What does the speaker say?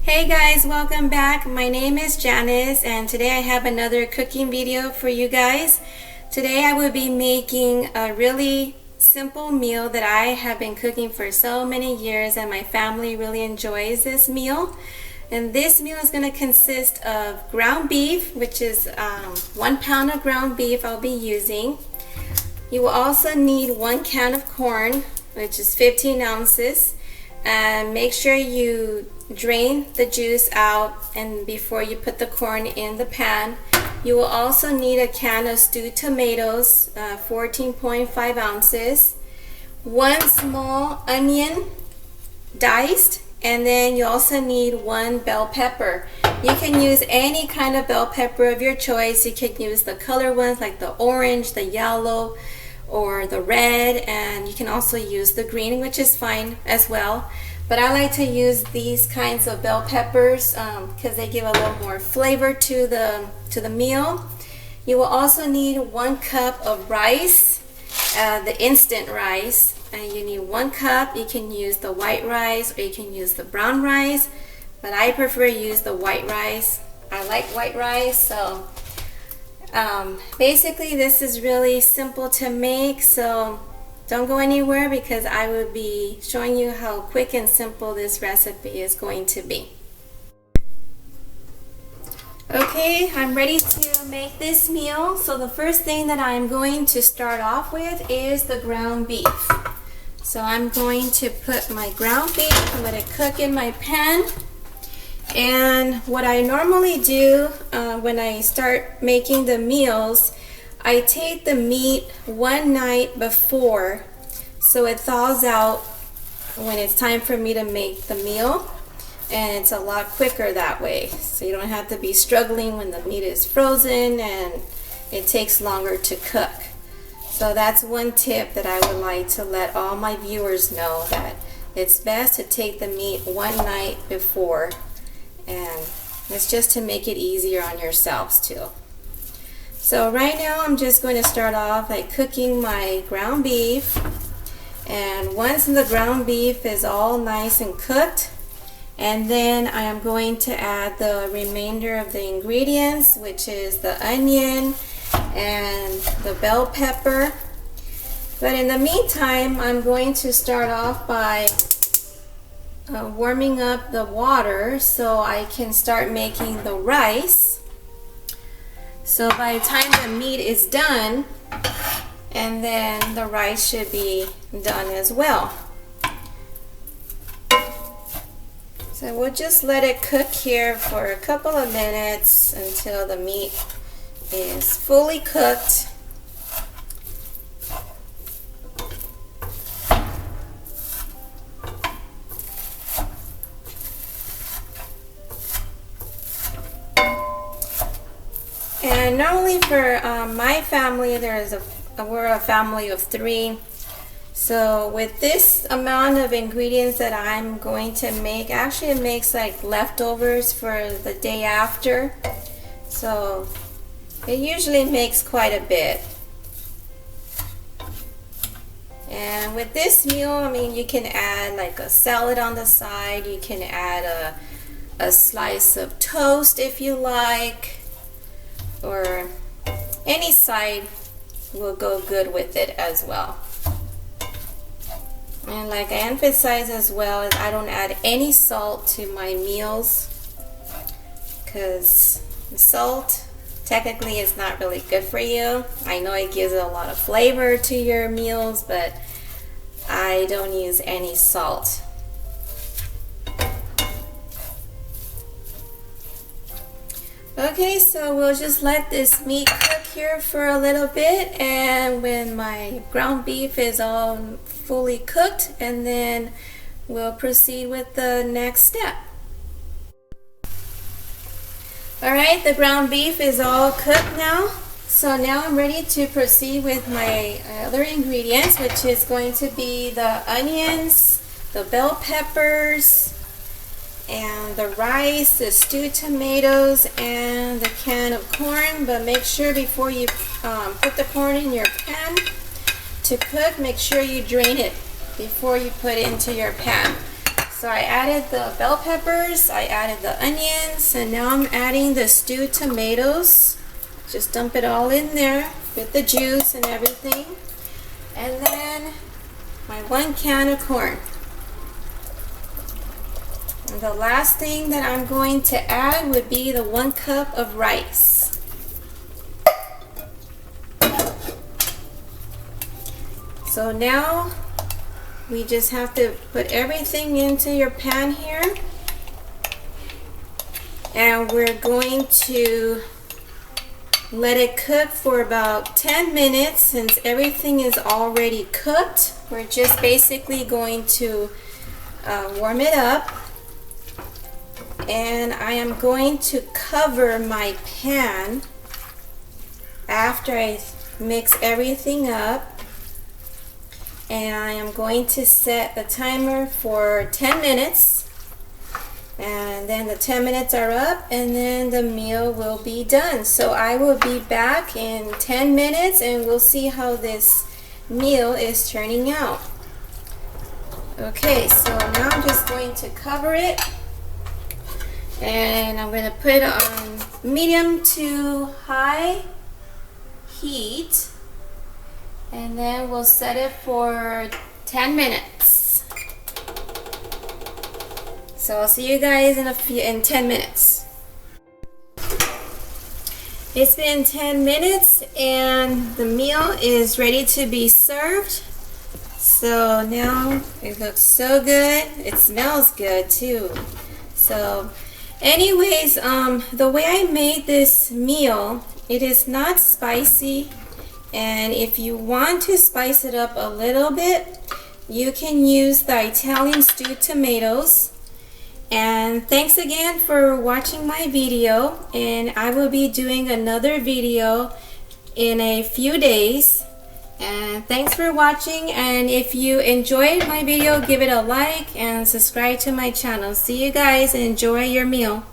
Hey guys, welcome back. My name is Janice and today I have another cooking video for you guys. Today I will be making a really simple meal that I have been cooking for so many years and my family really enjoys this meal. And this meal is going to consist of ground beef, which is 1 pound of ground beef I'll be using. You will also need 1 can of corn, which is 15 ounces. And make sure you drain the juice out and before you put the corn in the pan. You will also need a can of stewed tomatoes, 14.5 ounces, 1 small onion diced, and then you also need 1 bell pepper. You can use any kind of bell pepper of your choice. You can use the color ones like the orange, the yellow, or the red, and you can also use the green, which is fine as well. But I like to use these kinds of bell peppers because they give a little more flavor to the meal. You will also need 1 cup of rice, the instant rice, and you need 1 cup. You can use the white rice or you can use the brown rice, but I prefer to use the white rice. I like white rice, so basically this is really simple to make, so don't go anywhere because I will be showing you how quick and simple this recipe is going to be. Okay, I'm ready to make this meal. So the first thing that I'm going to start off with is the ground beef. So I'm going to put my ground beef and let it cook in my pan. And what I normally do when I start making the meals, I take the meat one night before so it thaws out when it's time for me to make the meal, and it's a lot quicker that way, so you don't have to be struggling when the meat is frozen and it takes longer to cook. So that's one tip that I would like to let all my viewers know, that it's best to take the meat one night before, and it's just to make it easier on yourselves too. So right now I'm just going to start off by cooking my ground beef, and once the ground beef is all nice and cooked, and then I am going to add the remainder of the ingredients, which is the onion and the bell pepper. But in the meantime, I'm going to start off by warming up the water so I can start making the rice. So by the time the meat is done, and then the rice should be done as well. So we'll just let it cook here for a couple of minutes until the meat is fully cooked. And normally for my family, we're a family of 3. So with this amount of ingredients that I'm going to make, actually it makes like leftovers for the day after. So it usually makes quite a bit. And with this meal, I mean, you can add like a salad on the side. You can add a slice of toast if you like, or any side will go good with it as well. And like I emphasize as well, I don't add any salt to my meals because salt technically is not really good for you. I know it gives a lot of flavor to your meals, but I don't use any salt. Okay, so we'll just let this meat cook here for a little bit, and when my ground beef is all fully cooked, and then we'll proceed with the next step. Alright, the ground beef is all cooked now, so now I'm ready to proceed with my other ingredients, which is going to be the onions, the bell peppers, and the rice, the stewed tomatoes, and the can of corn. But make sure before you put the corn in your pan to cook, make sure you drain it before you put it into your pan. So I added the bell peppers, I added the onions, and now I'm adding the stewed tomatoes. Just dump it all in there with the juice and everything. And then my 1 can of corn. And the last thing that I'm going to add would be the 1 cup of rice. So now we just have to put everything into your pan here, and we're going to let it cook for about 10 minutes. Since everything is already cooked, we're just basically going to warm it up, and I am going to cover my pan after I mix everything up. And I am going to set the timer for 10 minutes, and then the 10 minutes are up and then the meal will be done. So I will be back in 10 minutes and we'll see how this meal is turning out. Okay, so now I'm just going to cover it, and I'm going to put it on medium to high heat. And then we'll set it for 10 minutes. So I'll see you guys in 10 minutes. It's been 10 minutes and the meal is ready to be served. So now it looks so good. It smells good too. So anyways, the way I made this meal, it is not spicy. And if you want to spice it up a little bit, you can use the Italian stewed tomatoes. And thanks again for watching my video, and I will be doing another video in a few days. And thanks for watching, and if you enjoyed my video, give it a like and subscribe to my channel. See you guys and enjoy your meal.